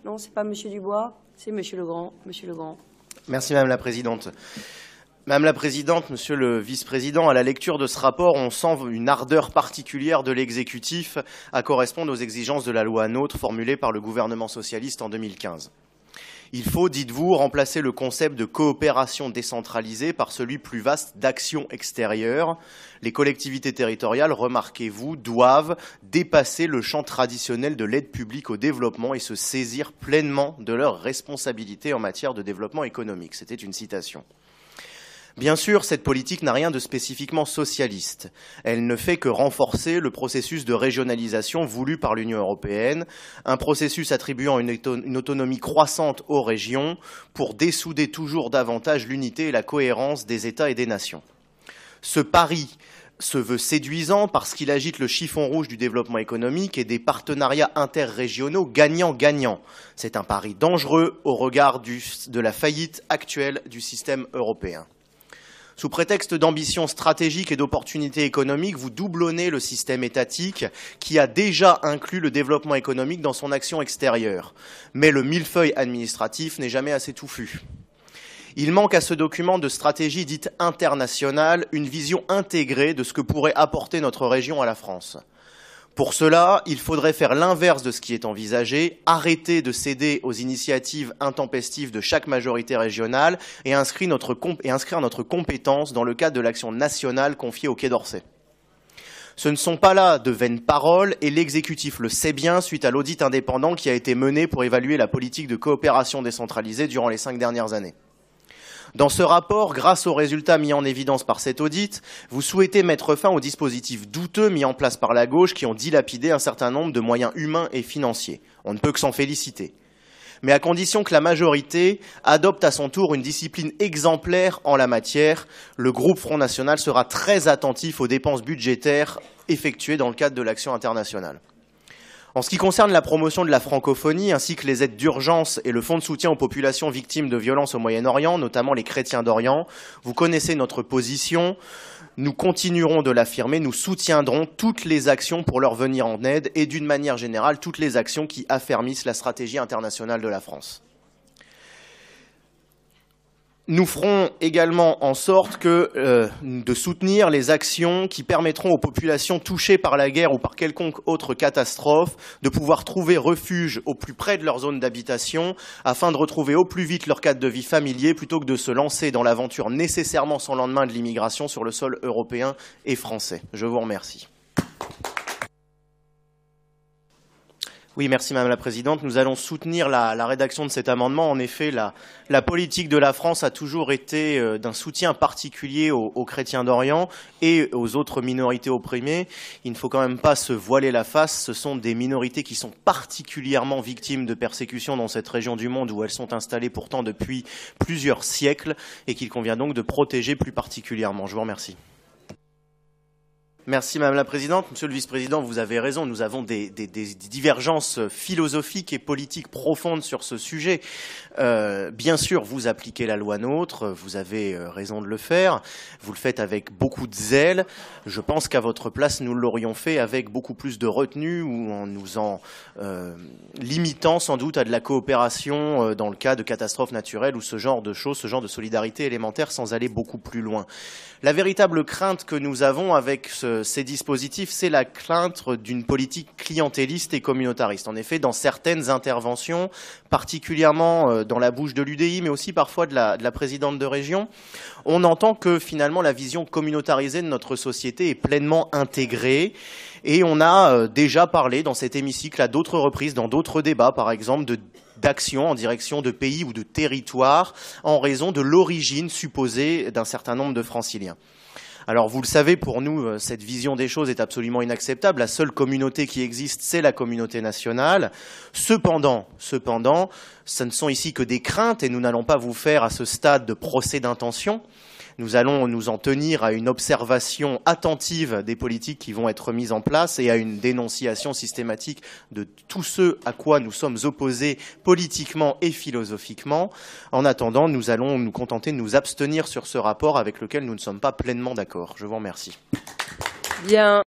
Non, c'est pas Monsieur Dubois, c'est Monsieur Legrand. Monsieur Legrand. Merci Madame la Présidente. Madame la Présidente, Monsieur le Vice-président, à la lecture de ce rapport, on sent une ardeur particulière de l'exécutif à correspondre aux exigences de la loi NOTRe formulée par le gouvernement socialiste en 2015. Il faut, dites-vous, remplacer le concept de coopération décentralisée par celui plus vaste d'action extérieure. Les collectivités territoriales, remarquez-vous, doivent dépasser le champ traditionnel de l'aide publique au développement et se saisir pleinement de leurs responsabilités en matière de développement économique. C'était une citation. Bien sûr, cette politique n'a rien de spécifiquement socialiste. Elle ne fait que renforcer le processus de régionalisation voulu par l'Union européenne, un processus attribuant une autonomie croissante aux régions pour dessouder toujours davantage l'unité et la cohérence des États et des nations. Ce pari se veut séduisant parce qu'il agite le chiffon rouge du développement économique et des partenariats interrégionaux gagnant-gagnant. C'est un pari dangereux au regard de la faillite actuelle du système européen. Sous prétexte d'ambition stratégique et d'opportunités économiques, vous doublonnez le système étatique qui a déjà inclus le développement économique dans son action extérieure. Mais le millefeuille administratif n'est jamais assez touffu. Il manque à ce document de stratégie dite internationale une vision intégrée de ce que pourrait apporter notre région à la France. Pour cela, il faudrait faire l'inverse de ce qui est envisagé, arrêter de céder aux initiatives intempestives de chaque majorité régionale et inscrire notre compétence dans le cadre de l'action nationale confiée au Quai d'Orsay. Ce ne sont pas là de vaines paroles et l'exécutif le sait bien suite à l'audit indépendant qui a été mené pour évaluer la politique de coopération décentralisée durant les 5 dernières années. Dans ce rapport, grâce aux résultats mis en évidence par cet audit, vous souhaitez mettre fin aux dispositifs douteux mis en place par la gauche qui ont dilapidé un certain nombre de moyens humains et financiers. On ne peut que s'en féliciter. Mais à condition que la majorité adopte à son tour une discipline exemplaire en la matière, le groupe Front National sera très attentif aux dépenses budgétaires effectuées dans le cadre de l'action internationale. En ce qui concerne la promotion de la francophonie, ainsi que les aides d'urgence et le fonds de soutien aux populations victimes de violences au Moyen-Orient, notamment les chrétiens d'Orient, vous connaissez notre position. Nous continuerons de l'affirmer, nous soutiendrons toutes les actions pour leur venir en aide et d'une manière générale, toutes les actions qui affermissent la stratégie internationale de la France. Nous ferons également en sorte de soutenir les actions qui permettront aux populations touchées par la guerre ou par quelconque autre catastrophe de pouvoir trouver refuge au plus près de leur zone d'habitation afin de retrouver au plus vite leur cadre de vie familier plutôt que de se lancer dans l'aventure nécessairement sans lendemain de l'immigration sur le sol européen et français. Je vous remercie. Oui, merci Madame la Présidente. Nous allons soutenir la rédaction de cet amendement. En effet, la politique de la France a toujours été d'un soutien particulier aux chrétiens d'Orient et aux autres minorités opprimées. Il ne faut quand même pas se voiler la face. Ce sont des minorités qui sont particulièrement victimes de persécutions dans cette région du monde où elles sont installées pourtant depuis plusieurs siècles et qu'il convient donc de protéger plus particulièrement. Je vous remercie. Merci Madame la Présidente. Monsieur le Vice-président, vous avez raison, nous avons des divergences philosophiques et politiques profondes sur ce sujet. Bien sûr, vous appliquez la loi NOTRe, vous avez raison de le faire, vous le faites avec beaucoup de zèle. Je pense qu'à votre place, nous l'aurions fait avec beaucoup plus de retenue ou en nous limitant sans doute à de la coopération dans le cas de catastrophes naturelles ou ce genre de choses, ce genre de solidarité élémentaire sans aller beaucoup plus loin. La véritable crainte que nous avons avec ces dispositifs, c'est la crainte d'une politique clientéliste et communautariste. En effet, dans certaines interventions, particulièrement dans la bouche de l'UDI, mais aussi parfois de la présidente de région, on entend que finalement la vision communautarisée de notre société est pleinement intégrée. Et on a déjà parlé dans cet hémicycle à d'autres reprises, dans d'autres débats, par exemple, d'actions en direction de pays ou de territoires en raison de l'origine supposée d'un certain nombre de franciliens. Alors vous le savez, pour nous, cette vision des choses est absolument inacceptable. La seule communauté qui existe, c'est la communauté nationale. Cependant, ce ne sont ici que des craintes et nous n'allons pas vous faire à ce stade de procès d'intention. Nous allons nous en tenir à une observation attentive des politiques qui vont être mises en place et à une dénonciation systématique de tout ce à quoi nous sommes opposés politiquement et philosophiquement. En attendant, nous allons nous contenter de nous abstenir sur ce rapport avec lequel nous ne sommes pas pleinement d'accord. Je vous remercie. Bien.